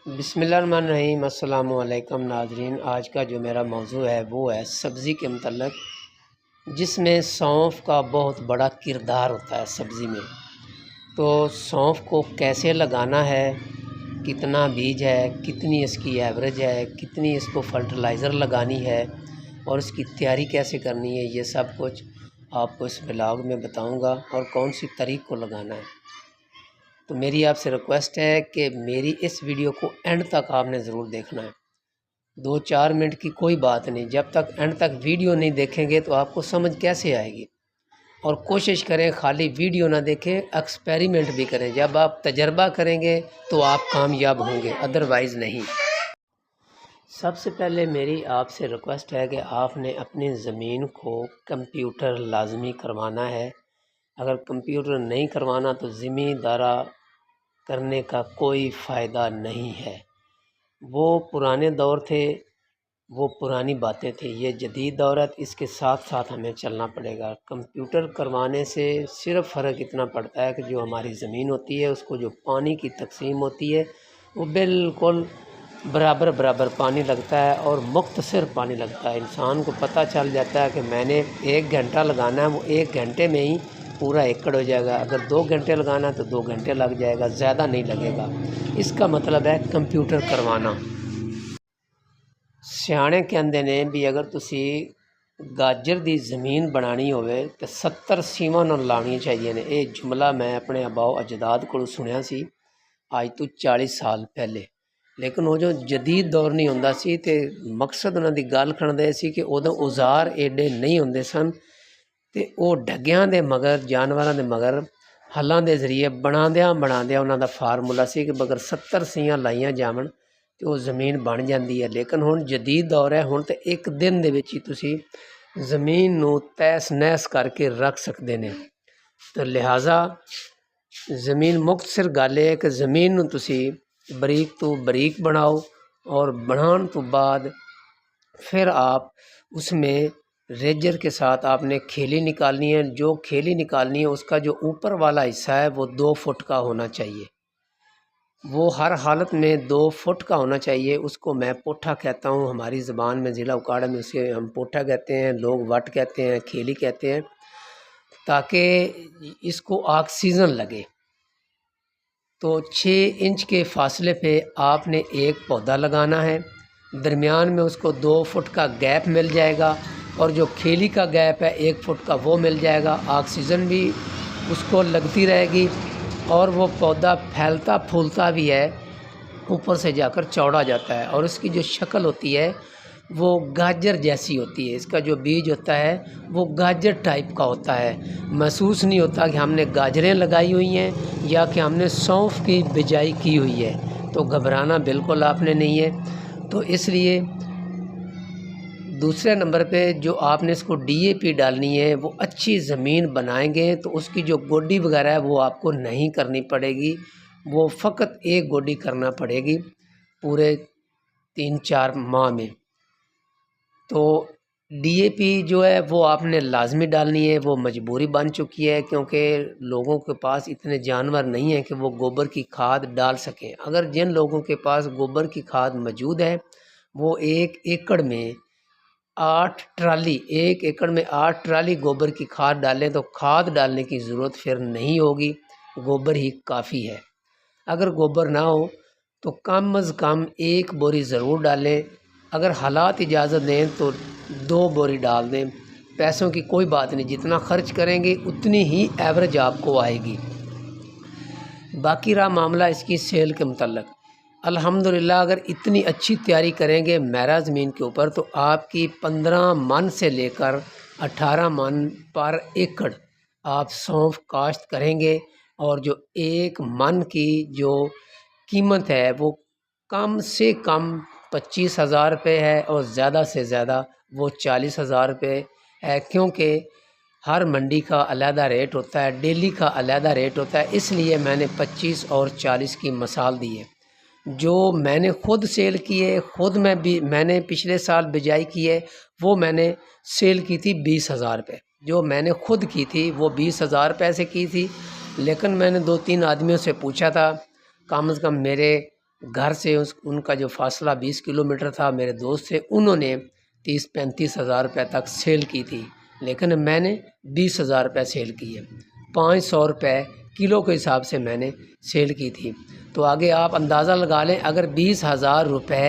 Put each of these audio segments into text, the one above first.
بسم اللہ الرحمن الرحیم۔ السلام علیکم ناظرین، آج کا جو میرا موضوع ہے وہ ہے سبزی کے متعلق، جس میں سونف کا بہت بڑا کردار ہوتا ہے سبزی میں۔ تو سونف کو کیسے لگانا ہے، کتنا بیج ہے، کتنی اس کی ایوریج ہے، کتنی اس کو فرٹیلائزر لگانی ہے اور اس کی تیاری کیسے کرنی ہے، یہ سب کچھ آپ کو اس بلاگ میں بتاؤں گا، اور کون سی طریق کو لگانا ہے۔ تو میری آپ سے ریکویسٹ ہے کہ میری اس ویڈیو کو اینڈ تک آپ نے ضرور دیکھنا ہے۔ 2-4 منٹ کی کوئی بات نہیں، جب تک اینڈ تک ویڈیو نہیں دیکھیں گے تو آپ کو سمجھ کیسے آئے گی۔ اور کوشش کریں خالی ویڈیو نہ دیکھیں، ایکسپیریمنٹ بھی کریں۔ جب آپ تجربہ کریں گے تو آپ کامیاب ہوں گے، ادروائز نہیں۔ سب سے پہلے میری آپ سے ریکویسٹ ہے کہ آپ نے اپنی زمین کو کمپیوٹر لازمی کروانا ہے۔ اگر کمپیوٹر نہیں کروانا تو زمین دارہ کرنے کا کوئی فائدہ نہیں ہے۔ وہ پرانے دور تھے، وہ پرانی باتیں تھیں، یہ جدید دور ہے، اس کے ساتھ ساتھ ہمیں چلنا پڑے گا۔ کمپیوٹر کروانے سے صرف فرق اتنا پڑتا ہے کہ جو ہماری زمین ہوتی ہے اس کو جو پانی کی تقسیم ہوتی ہے وہ بالکل برابر پانی لگتا ہے، اور مختصر پانی لگتا ہے۔ انسان کو پتہ چل جاتا ہے کہ میں نے 1 گھنٹہ لگانا ہے، وہ 1 گھنٹے میں ہی پورا ایکڑ ہو جائے گا۔ اگر 2 گھنٹے لگانا ہے تو 2 گھنٹے لگ جائے گا، زیادہ نہیں لگے گا۔ اس کا مطلب ہے کمپیوٹر کروانا۔ سیانے کہندے نے بھی اگر تسی گاجر دی زمین بنانی ہوئے تو 70 سیواں نہ لانی چاہیے نے۔ یہ جملہ میں اپنے آباؤ اجداد کو سنیا سی آج تو 40 سال پہلے، لیکن وہ جو جدید دور نہیں ہوندا سی تے مقصد انہاں دی گل کرن دے سی کہ ادوں اوزار ایڈے نہیں ہوندے سن، تے وہ ڈگیاں دے مگر، جانوراں دے مگر ہلاں دے ذریعے بناندیاں انہاں دا فارمولا سی کہ اگر 70 سیاں لائیاں جاون تے وہ زمین بن جاندی ہے۔ لیکن ہن جدید دور ہے، ہن تے 1 دن دے وچ ہی تسی زمین نو تیس نیس کر کے رکھ سکدے نے۔ تو لہٰذا زمین مختصر گل ہے کہ زمین نو تسی بریک تو بریک بناؤ، اور بنان تو بعد پھر آپ اس میں ریجر کے ساتھ آپ نے کھیلی نکالنی ہے۔ جو کھیلی نکالنی ہے اس کا جو اوپر والا حصہ ہے وہ 2 فٹ کا ہونا چاہیے، وہ ہر حالت میں 2 فٹ کا ہونا چاہیے۔ اس کو میں پوٹھا کہتا ہوں، ہماری زبان میں ضلع اکاڑا میں اسے ہم پوٹھا کہتے ہیں، لوگ وٹ کہتے ہیں، کھیلی کہتے ہیں، تاکہ اس کو آکسیجن لگے۔ تو 6 انچ کے فاصلے پہ آپ نے ایک پودا لگانا ہے، درمیان میں اس کو 2 فٹ کا گیپ مل جائے گا، اور جو کھیلی کا گیپ ہے 1 فٹ کا وہ مل جائے گا۔ آکسیجن بھی اس کو لگتی رہے گی، اور وہ پودا پھیلتا پھولتا بھی ہے، اوپر سے جا کر چوڑا جاتا ہے، اور اس کی جو شکل ہوتی ہے وہ گاجر جیسی ہوتی ہے۔ اس کا جو بیج ہوتا ہے وہ گاجر ٹائپ کا ہوتا ہے، محسوس نہیں ہوتا کہ ہم نے گاجریں لگائی ہوئی ہیں یا کہ ہم نے سونف کی بجائی کی ہوئی ہے۔ تو گھبرانا بالکل آپ نے نہیں ہے۔ تو اس لیے دوسرے نمبر پہ جو آپ نے اس کو ڈی اے پی ڈالنی ہے، وہ اچھی زمین بنائیں گے تو اس کی جو گوڈی وغیرہ ہے وہ آپ کو نہیں کرنی پڑے گی، وہ فقط 1 گوڈی کرنا پڑے گی پورے 3-4 ماہ میں۔ تو ڈی اے پی جو ہے وہ آپ نے لازمی ڈالنی ہے، وہ مجبوری بن چکی ہے، کیونکہ لوگوں کے پاس اتنے جانور نہیں ہیں کہ وہ گوبر کی کھاد ڈال سکیں۔ اگر جن لوگوں کے پاس گوبر کی کھاد موجود ہے وہ 1 ایکڑ میں 8 ٹرالی 1 ایکڑ میں 8 ٹرالی گوبر کی کھاد ڈالیں تو کھاد ڈالنے کی ضرورت پھر نہیں ہوگی، گوبر ہی کافی ہے۔ اگر گوبر نہ ہو تو کم از کم 1 بوری ضرور ڈالیں، اگر حالات اجازت دیں تو 2 بوری ڈال دیں۔ پیسوں کی کوئی بات نہیں، جتنا خرچ کریں گے اتنی ہی ایوریج آپ کو آئے گی۔ باقی رہا معاملہ اس کی سیل کے متعلق، الحمدللہ اگر اتنی اچھی تیاری کریں گے میرا زمین کے اوپر تو آپ کی 15 من سے لے کر 18 من پر ایکڑ آپ سونف کاشت کریں گے، اور جو 1 من کی جو قیمت ہے وہ کم سے کم 25,000 روپے ہے، اور زیادہ سے زیادہ وہ 40,000 روپے ہے، کیونکہ ہر منڈی کا علیحدہ ریٹ ہوتا ہے، ڈیلی کا علیحدہ ریٹ ہوتا ہے، اس لیے میں نے 25 اور 40 کی مثال دی ہے۔ جو میں نے خود سیل کی ہے، میں نے پچھلے سال بجائی کی ہے، وہ میں نے سیل کی تھی 20,000 روپے۔ جو میں نے خود کی تھی وہ 20,000 روپے سے کی تھی، لیکن میں نے 2-3 آدمیوں سے پوچھا تھا، کم از کم میرے گھر سے ان کا جو فاصلہ 20 کلومیٹر تھا، میرے دوست سے انہوں نے 30-35 ہزار روپے تک سیل کی تھی، لیکن میں نے 20 ہزار روپے سیل کی ہے، 500 روپے کلو کے حساب سے میں نے سیل کی تھی۔ تو آگے آپ اندازہ لگا لیں، اگر 20 ہزار روپے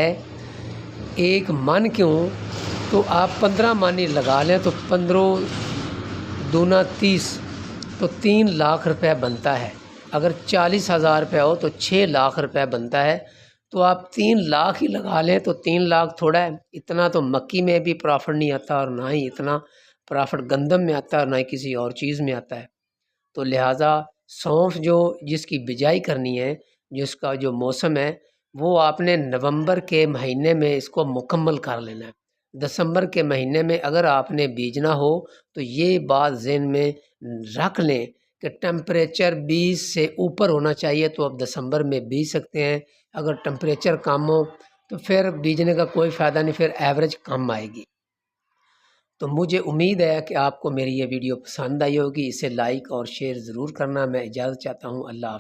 ایک من کیوں تو آپ 15 من لگا لیں تو 15 دونا 30 تو 3 لاکھ روپے بنتا ہے۔ اگر 40 ہزار روپے ہو تو 6 لاکھ روپے بنتا ہے۔ تو آپ 3 لاکھ ہی لگا لیں تو 3 لاکھ تھوڑا ہے، اتنا تو مکی میں بھی پرافٹ نہیں آتا اور نہ ہی اتنا پرافٹ گندم میں آتا ہے اور نہ ہی کسی اور چیز میں آتا ہے۔ تو لہٰذا سونف جس کی بجائی کرنی ہے، جس کا جو موسم ہے، وہ آپ نے نومبر کے مہینے میں اس کو مکمل کر لینا ہے۔ دسمبر کے مہینے میں اگر آپ نے بیجنا ہو تو یہ بات ذہن میں رکھ لیں کہ ٹمپریچر 20 سے اوپر ہونا چاہیے تو آپ دسمبر میں بیج سکتے ہیں۔ اگر ٹمپریچر کم ہو تو پھر بیجنے کا کوئی فائدہ نہیں، پھر ایوریج کم آئے گی۔ تو مجھے امید ہے کہ آپ کو میری یہ ویڈیو پسند آئی ہوگی، اسے لائک اور شیئر ضرور کرنا۔ میں اجازت چاہتا ہوں، اللہ حافظ۔